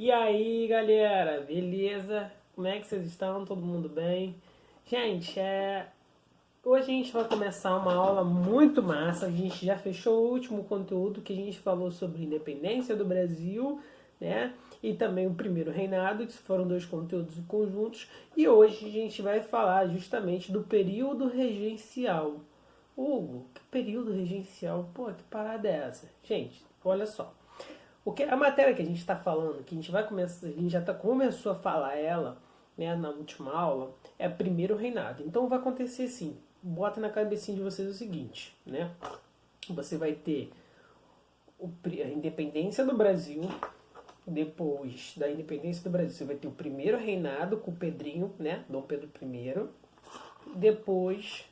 E aí, galera, beleza? Como é que vocês estão? Todo mundo bem? Gente, hoje a gente vai começar uma aula muito massa. A gente já fechou o último conteúdo que a gente falou sobre a independência do Brasil, né? E também o primeiro reinado, que foram dois conteúdos conjuntos. E hoje a gente vai falar justamente do período regencial. Hugo, que período regencial? Pô, que parada é essa? Gente, olha só. A matéria que a gente está falando, que a gente vai começar, a gente começou a falar ela, né, na última aula, é primeiro reinado. Então vai acontecer assim, bota na cabecinha de vocês o seguinte, né? Você vai ter a independência do Brasil, depois da independência do Brasil, você vai ter o primeiro reinado com o Pedrinho, né, Dom Pedro I. Depois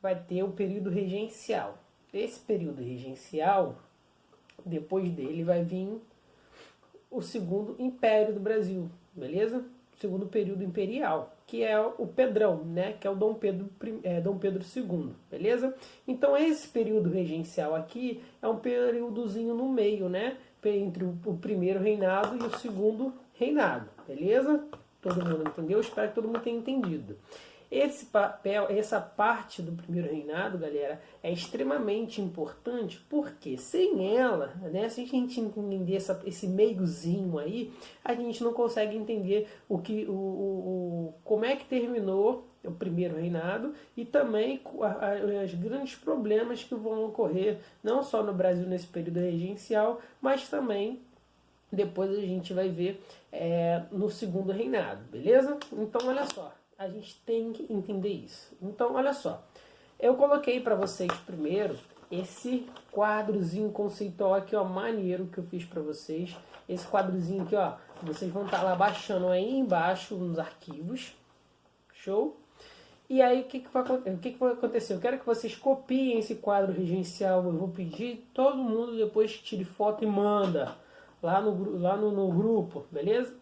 vai ter o período regencial. Esse período regencial, depois dele vai vir o segundo império do Brasil, beleza? O segundo período imperial, que é o Pedrão, né? Que é o Dom Pedro II, beleza? Então esse período regencial aqui é um períodozinho no meio, né? Entre o primeiro reinado e o segundo reinado, beleza? Todo mundo entendeu? Espero que todo mundo tenha entendido. Esse papel, essa parte do primeiro reinado, galera, é extremamente importante, porque sem ela, né, se a gente entender esse meiozinho aí, a gente não consegue entender como é que terminou o primeiro reinado e também os grandes problemas que vão ocorrer, não só no Brasil nesse período regencial, mas também depois a gente vai ver no segundo reinado, beleza? Então olha só, a gente tem que entender isso. Então olha só, eu coloquei para vocês primeiro esse quadrozinho conceitual aqui, ó, maneiro que eu fiz para vocês. Esse quadrozinho aqui, ó, vocês vão estar lá baixando aí embaixo nos arquivos, show? E aí, o que vai acontecer? Eu quero que vocês copiem esse quadro regencial. Eu vou pedir todo mundo depois tire foto e manda lá no grupo, beleza?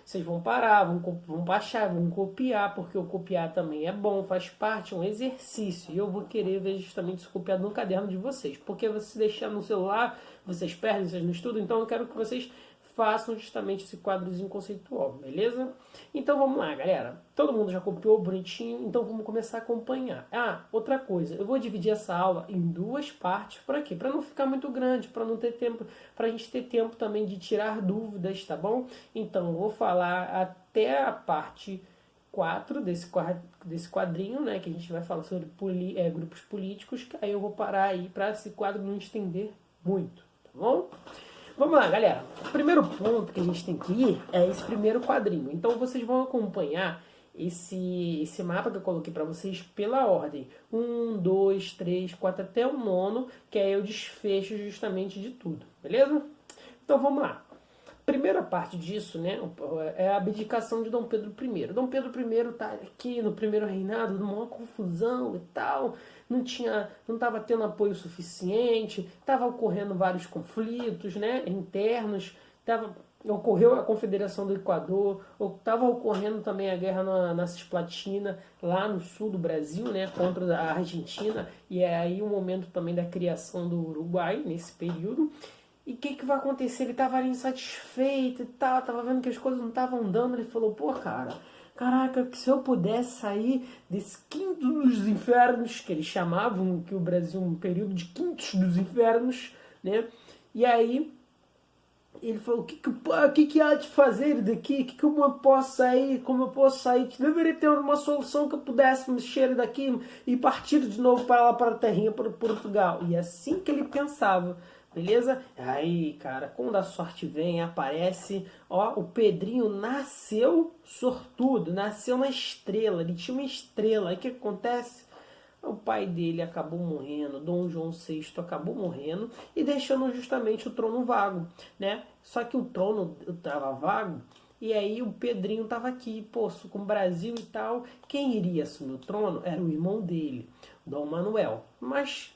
Vocês vão parar, vão baixar, vão copiar, porque o copiar também é bom, faz parte, é um exercício. E eu vou querer ver justamente isso copiado no caderno de vocês. Porque se deixar no celular, vocês perdem, vocês não estudam. Então eu quero que vocês façam justamente esse quadrozinho conceitual, beleza? Então vamos lá, galera. Todo mundo já copiou bonitinho, então vamos começar a acompanhar. Ah, outra coisa, eu vou dividir essa aula em duas partes, por aqui, para não ficar muito grande, para não ter tempo, para a gente ter tempo também de tirar dúvidas, tá bom? Então eu vou falar até a parte 4 desse quadrinho, né, que a gente vai falar sobre grupos políticos, que aí eu vou parar aí para esse quadro não estender muito, tá bom? Vamos lá, galera. O primeiro ponto que a gente tem que ir é esse primeiro quadrinho. Então vocês vão acompanhar esse mapa que eu coloquei para vocês pela ordem. 1, 2, 3, 4 até o nono, que aí eu desfecho justamente de tudo, beleza? Então vamos lá. Primeira parte disso, né, é a abdicação de Dom Pedro I. Dom Pedro I está aqui no primeiro reinado, numa confusão e tal, não estava tendo apoio suficiente, estava ocorrendo vários conflitos, né, internos, ocorreu a Confederação do Equador, estava ocorrendo também a guerra na Cisplatina, lá no sul do Brasil, né, contra a Argentina, e é aí o momento também da criação do Uruguai, nesse período. E o que vai acontecer? Ele estava ali insatisfeito e tal, tava vendo que as coisas não estavam andando. Ele falou, pô, caraca, se eu pudesse sair desse quinto dos infernos, que eles chamavam, que o Brasil um período de quintos dos infernos, né? E aí ele falou, o que há de fazer daqui? Como eu posso sair? Como eu posso sair? Deveria ter uma solução que eu pudesse mexer daqui e partir de novo para lá, para a terrinha, para Portugal. E assim que ele pensava, beleza? Aí, cara, quando a sorte vem, aparece, ó, o Pedrinho nasceu sortudo, nasceu na estrela, ele tinha uma estrela. Aí o que acontece? O pai dele acabou morrendo, Dom João VI acabou morrendo e deixando justamente o trono vago, né? Só que o trono estava vago e aí o Pedrinho estava aqui, pô, com o Brasil e tal. Quem iria assumir o trono era o irmão dele, Dom Manuel. Mas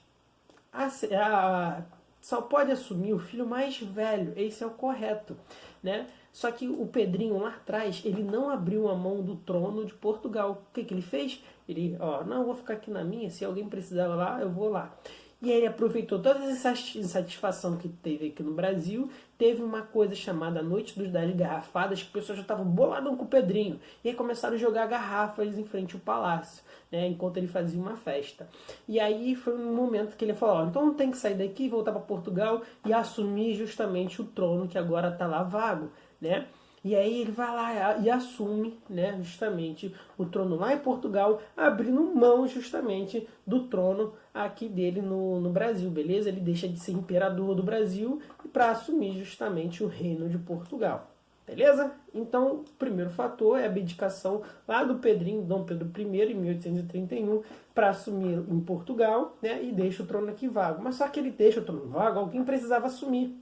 só pode assumir o filho mais velho, esse é o correto, né? Só que o Pedrinho lá atrás, ele não abriu a mão do trono de Portugal. O que ele fez? Ele, ó, não, eu vou ficar aqui na minha, se alguém precisar lá, eu vou lá. E aí ele aproveitou toda essa insatisfação que teve aqui no Brasil, teve uma coisa chamada Noite das Garrafadas, que o pessoal já estava boladão com o Pedrinho. E aí começaram a jogar garrafas em frente ao palácio, né, enquanto ele fazia uma festa. E aí foi um momento que ele falou, ó, então tem que sair daqui, voltar para Portugal e assumir justamente o trono que agora está lá vago, né? E aí ele vai lá e assume, né, justamente o trono lá em Portugal, abrindo mão justamente do trono aqui dele no Brasil, beleza? Ele deixa de ser imperador do Brasil para assumir justamente o reino de Portugal, beleza? Então, o primeiro fator é a abdicação lá do Pedrinho, Dom Pedro I, em 1831, para assumir em Portugal, né, e deixa o trono aqui vago. Mas só que ele deixa o trono vago, alguém precisava assumir.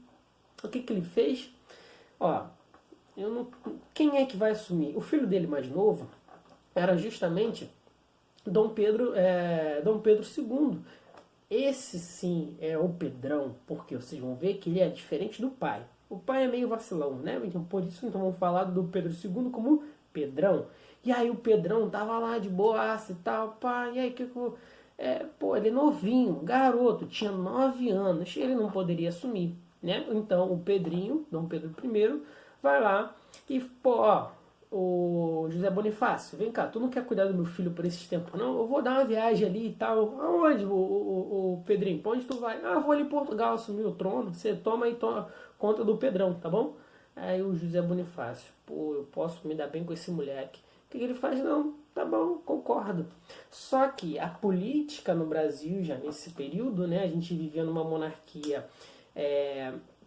O que ele fez? Ó, quem é que vai assumir? O filho dele mais novo era justamente Dom Pedro II. Esse sim é o Pedrão, porque vocês vão ver que ele é diferente do pai. O pai é meio vacilão, né? Então por isso então vamos falar do Pedro II como Pedrão. E aí o Pedrão tava lá de boaça e tal, pai, e aí ele é novinho, garoto, tinha 9 anos, ele não poderia assumir, né? Então o Pedrinho, Dom Pedro I, vai lá e, o José Bonifácio, vem cá, tu não quer cuidar do meu filho por esse tempo, não? Eu vou dar uma viagem ali e tal. Aonde, o Pedrinho? Pra onde tu vai? Ah, vou ali em Portugal assumir o trono. Você toma aí conta do Pedrão, tá bom? Aí o José Bonifácio, pô, eu posso me dar bem com esse moleque. O que ele faz? Não, tá bom, concordo. Só que a política no Brasil, já nesse período, né, a gente vivia numa monarquia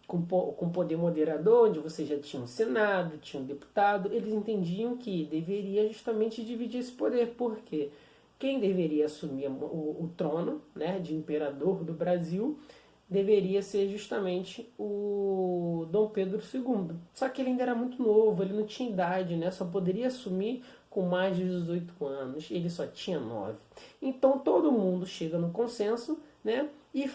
com poder moderador, onde você já tinha um Senado, tinha um deputado, eles entendiam que deveria justamente dividir esse poder, porque quem deveria assumir o trono, né, de imperador do Brasil deveria ser justamente o Dom Pedro II. Só que ele ainda era muito novo, ele não tinha idade, né, só poderia assumir com mais de 18 anos, ele só tinha 9. Então todo mundo chega no consenso, né, e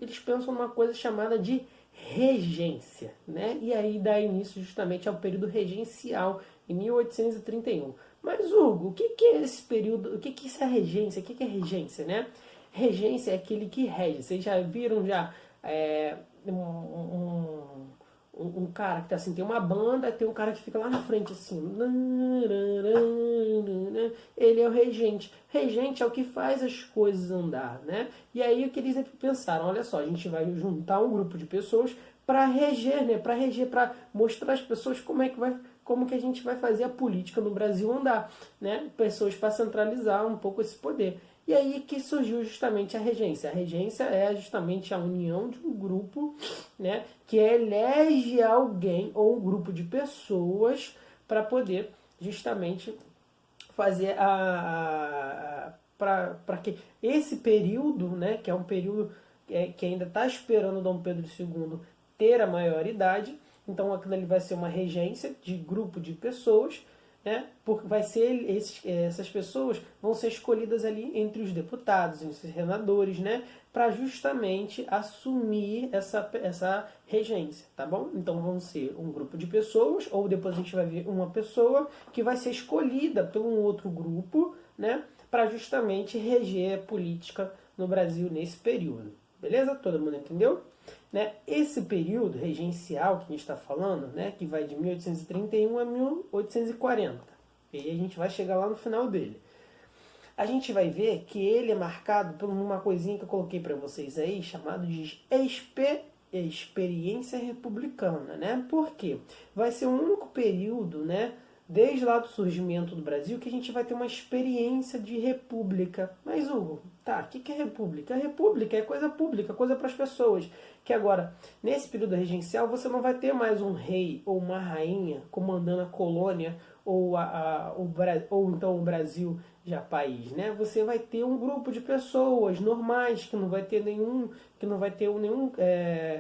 eles pensam numa coisa chamada de regência, né? E aí dá início justamente ao período regencial em 1831. Mas Hugo, o que é esse período? O que é essa regência? O que é regência, né? Regência é aquele que rege. Vocês já viram um cara que tá assim, tem uma banda, tem um cara que fica lá na frente assim. Ele é o regente. Regente é o que faz as coisas andar, né? E aí o que eles pensaram, olha só, a gente vai juntar um grupo de pessoas para reger, né? Para mostrar às pessoas como que a gente vai fazer a política no Brasil andar, né? Pessoas para centralizar um pouco esse poder. E aí que surgiu justamente a regência. A regência é justamente a união de um grupo, né, que elege alguém ou um grupo de pessoas para poder justamente fazer para que esse período, né, que é um período que ainda está esperando Dom Pedro II ter a maioridade, então aquilo ali vai ser uma regência de grupo de pessoas, né? Porque vai ser essas pessoas vão ser escolhidas ali entre os deputados, entre os senadores, né? Para justamente assumir essa regência, tá bom? Então vão ser um grupo de pessoas, ou depois a gente vai ver uma pessoa que vai ser escolhida por um outro grupo, né? Para justamente reger a política no Brasil nesse período. Beleza? Todo mundo entendeu? Né? Esse período regencial que a gente está falando, né, que vai de 1831 a 1840, e aí a gente vai chegar lá no final dele. A gente vai ver que ele é marcado por uma coisinha que eu coloquei para vocês aí, chamado de experiência republicana, né? Por quê? Vai ser o único período, né, desde lá do surgimento do Brasil, que a gente vai ter uma experiência de república. Mas, Hugo, tá, o que é república? A república é coisa pública, coisa para as pessoas. Que agora, nesse período regencial, você não vai ter mais um rei ou uma rainha comandando a colônia ou então o Brasil já país, né? Você vai ter um grupo de pessoas normais que não vai ter nenhum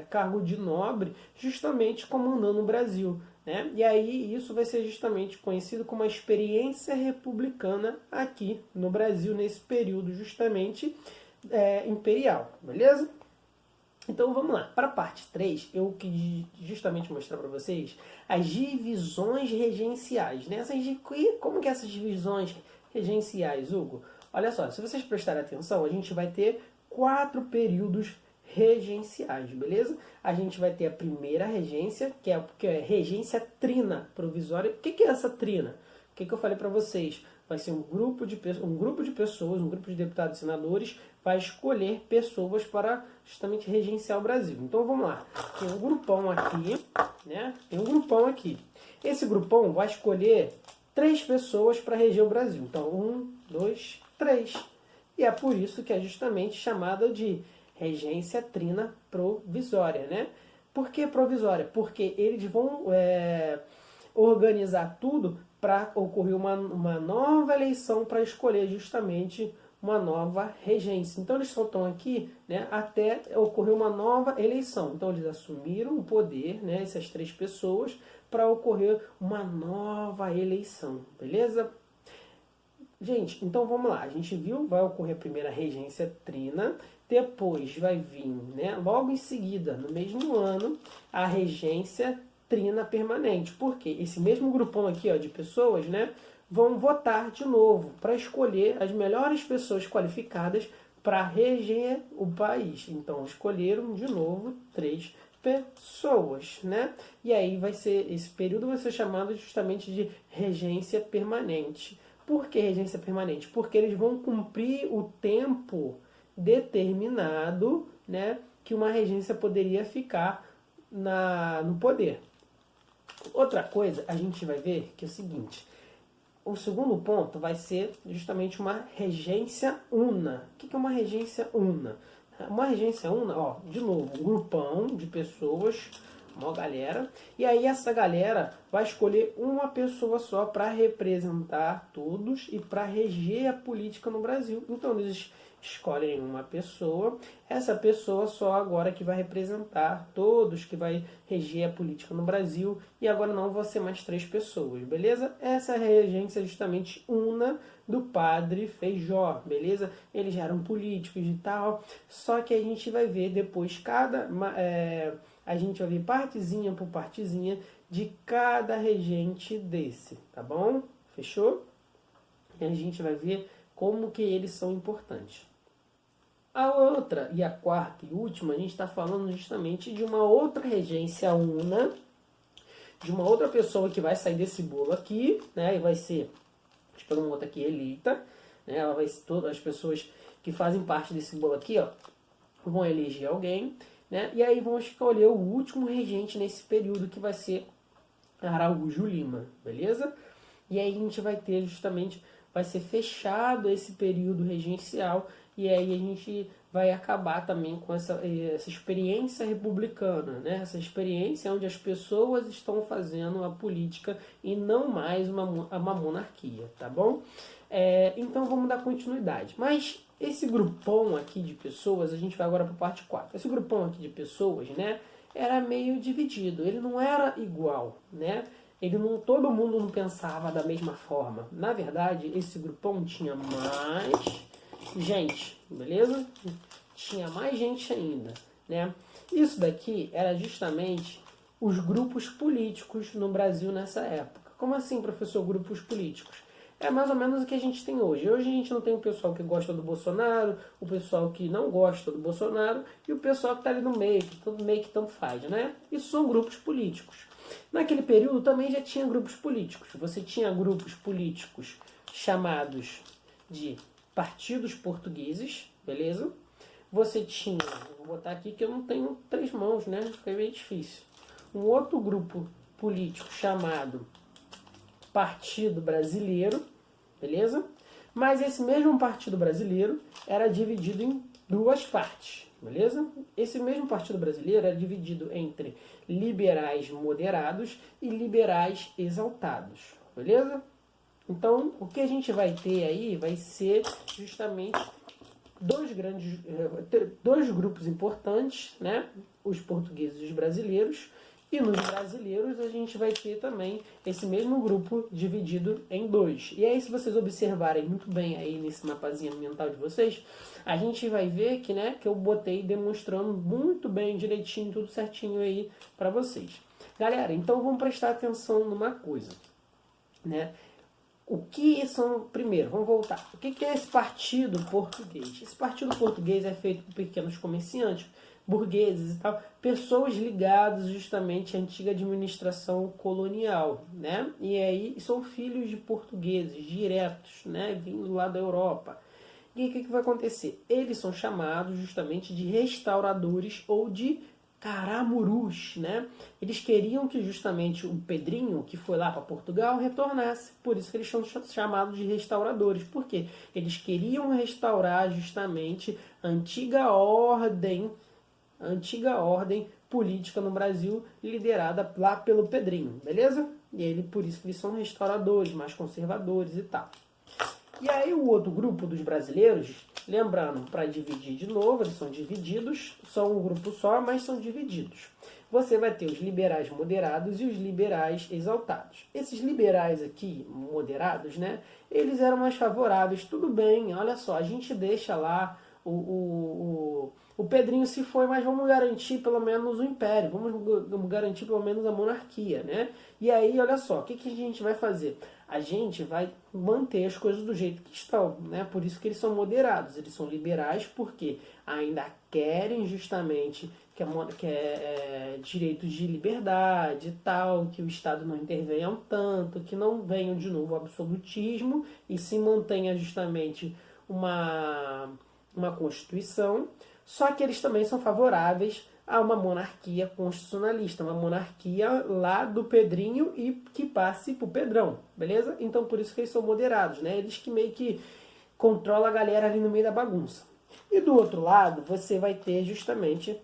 cargo de nobre, justamente comandando o Brasil, né? E aí isso vai ser justamente conhecido como a experiência republicana aqui no Brasil nesse período justamente imperial, beleza? Então vamos lá, para a parte 3, eu quis justamente mostrar para vocês as divisões regenciais, né? Como que essas divisões regenciais, Hugo? Olha só, se vocês prestarem atenção, a gente vai ter 4 períodos regenciais, beleza? A gente vai ter a primeira regência, que é regência trina provisória. O que é essa trina? O que eu falei para vocês? Vai ser um grupo de pessoas, um grupo de deputados e senadores, vai escolher pessoas para justamente regenciar o Brasil. Então vamos lá. Tem um grupão aqui, né? Tem um grupão aqui. Esse grupão vai escolher 3 pessoas para reger o Brasil. Então, 1, 2, 3. E é por isso que é justamente chamada de regência trina provisória, né? Por que provisória? Porque eles vão organizar tudo para ocorrer uma nova eleição para escolher justamente uma nova regência. Então eles só estão aqui, né, até ocorrer uma nova eleição. Então eles assumiram o poder, né, essas 3 pessoas, para ocorrer uma nova eleição, beleza? Gente, então vamos lá. A gente viu, vai ocorrer a primeira regência trina, depois vai vir, né, logo em seguida, no mesmo ano, a regência trina permanente. Porque esse mesmo grupão aqui, ó, de pessoas, né, vão votar de novo para escolher as melhores pessoas qualificadas para reger o país. Então escolheram de novo 3 pessoas, né? E aí esse período vai ser chamado justamente de regência permanente. Por que regência permanente? Porque eles vão cumprir o tempo determinado, né, que uma regência poderia ficar no poder. Outra coisa, a gente vai ver que é o seguinte: o segundo ponto vai ser justamente uma regência una. O que é uma regência una? Uma regência una, ó, de novo, um grupão de pessoas, uma galera, e aí essa galera vai escolher uma pessoa só para representar todos e para reger a política no Brasil. Então eles escolhem uma pessoa, essa pessoa só agora que vai representar todos, que vai reger a política no Brasil, e agora não vão ser mais 3 pessoas, beleza? Essa é a regência justamente una do Padre Feijó, beleza? Eles já eram políticos e tal, só que a gente vai ver depois a gente vai ver partezinha por partezinha de cada regente desse, tá bom? Fechou? E a gente vai ver como que eles são importantes. A outra e a quarta e última, a gente está falando justamente de uma outra regência una, de uma outra pessoa que vai sair desse bolo aqui, né? E vai ser, deixa eu pegar uma outra aqui, eleita, né? Ela vai ser, todas as pessoas que fazem parte desse bolo aqui, ó, vão eleger alguém, né? E aí vão escolher o último regente nesse período, que vai ser Araújo Lima, beleza? E aí a gente vai ter justamente, vai ser fechado esse período regencial, e aí a gente vai acabar também com essa experiência republicana, né? Essa experiência onde as pessoas estão fazendo a política e não mais uma monarquia, tá bom? Então vamos dar continuidade. Mas esse grupão aqui de pessoas, a gente vai agora para a parte 4. Esse grupão aqui de pessoas, né, era meio dividido, ele não era igual, né? Todo mundo não pensava da mesma forma. Na verdade, esse grupão tinha mais gente, beleza? Tinha mais gente ainda, né? Isso daqui era justamente os grupos políticos no Brasil nessa época. Como assim, professor, grupos políticos? É mais ou menos o que a gente tem hoje. Hoje a gente não tem o pessoal que gosta do Bolsonaro, o pessoal que não gosta do Bolsonaro e o pessoal que está ali no meio, que tanto faz, né? Isso são grupos políticos. Naquele período também já tinha grupos políticos. Você tinha grupos políticos chamados de partidos portugueses, beleza? Você tinha, vou botar aqui que eu não tenho 3 mãos, né? Foi meio difícil. Um outro grupo político chamado Partido Brasileiro, beleza? Mas esse mesmo Partido Brasileiro era dividido em 2 partes, beleza? Esse mesmo Partido Brasileiro era dividido entre liberais moderados e liberais exaltados, beleza? Então, o que a gente vai ter aí vai ser justamente 2 grupos importantes, né? Os portugueses e os brasileiros. E nos brasileiros a gente vai ter também esse mesmo grupo dividido em 2. E aí, se vocês observarem muito bem aí nesse mapazinho mental de vocês, a gente vai ver que, né, que eu botei demonstrando muito bem, direitinho, tudo certinho aí para vocês. Galera, então vamos prestar atenção numa coisa, né? O que são, primeiro, vamos voltar. O que é esse partido português? Esse partido português é feito por pequenos comerciantes, burgueses e tal, pessoas ligadas justamente à antiga administração colonial, né? E aí são filhos de portugueses diretos, né? Vindo lá da Europa. E o que vai acontecer? Eles são chamados justamente de restauradores ou de caramurus, né? Eles queriam que justamente o Pedrinho, que foi lá para Portugal, retornasse. Por isso que eles são chamados de restauradores. Por quê? Eles queriam restaurar justamente a antiga ordem política no Brasil, liderada lá pelo Pedrinho, beleza? E ele, por isso que eles são restauradores, mais conservadores e tal. E aí o outro grupo dos brasileiros, lembrando, para dividir de novo, eles são divididos, são um grupo só, mas são divididos. Você vai ter os liberais moderados e os liberais exaltados. Esses liberais aqui, moderados, né, eles eram mais favoráveis. Tudo bem, olha só, a gente deixa lá o Pedrinho se foi, mas vamos garantir pelo menos o império, vamos garantir pelo menos a monarquia, né? E aí, olha só, o que a gente vai fazer? A gente vai manter as coisas do jeito que estão, né? Por isso que eles são moderados, eles são liberais porque ainda querem justamente direitos de liberdade e tal, que o Estado não intervenha um tanto, que não venha de novo o absolutismo e se mantenha justamente uma Constituição, só que eles também são favoráveis a uma monarquia constitucionalista, uma monarquia lá do Pedrinho e que passe pro Pedrão, beleza? Então por isso que eles são moderados, né? Eles que meio que controlam a galera ali no meio da bagunça. E do outro lado, você vai ter justamente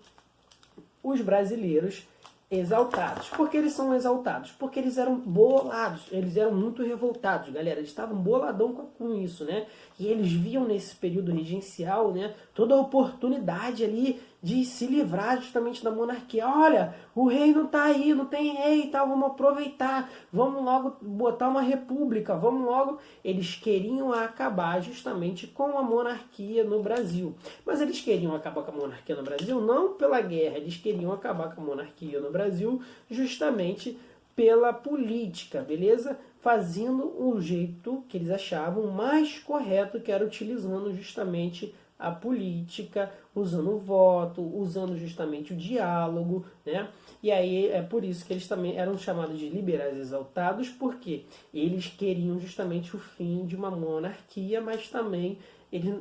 os brasileiros exaltados. Por que eles são exaltados? Porque eles eram bolados, eles eram muito revoltados, galera. Eles estavam boladão com isso, né? E eles viam nesse período regencial, né, toda a oportunidade ali de se livrar justamente da monarquia. Olha, o rei não tá aí, não tem rei e tal, vamos aproveitar, vamos logo botar uma república, vamos logo... Eles queriam acabar justamente com a monarquia no Brasil. Mas eles queriam acabar com a monarquia no Brasil não pela guerra, eles queriam acabar com a monarquia no Brasil justamente pela política, beleza? Fazendo um jeito que eles achavam mais correto, que era utilizando justamente a política, usando o voto, usando justamente o diálogo, né? E aí é por isso que eles também eram chamados de liberais exaltados, porque eles queriam justamente o fim de uma monarquia, mas também eles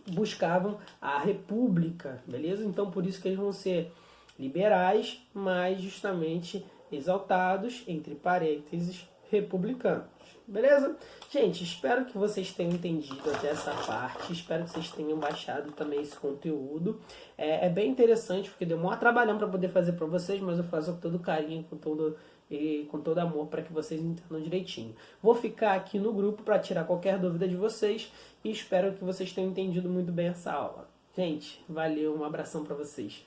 buscavam a república, beleza? Então por isso que eles vão ser liberais, mas justamente exaltados, entre parênteses, republicanos. Beleza? Gente, espero que vocês tenham entendido até essa parte. Espero que vocês tenham baixado também esse conteúdo. É bem interessante, porque deu um trabalhão para poder fazer para vocês, mas eu faço com todo carinho, com todo amor, para que vocês entendam direitinho. Vou ficar aqui no grupo para tirar qualquer dúvida de vocês e espero que vocês tenham entendido muito bem essa aula. Gente, valeu, um abração para vocês.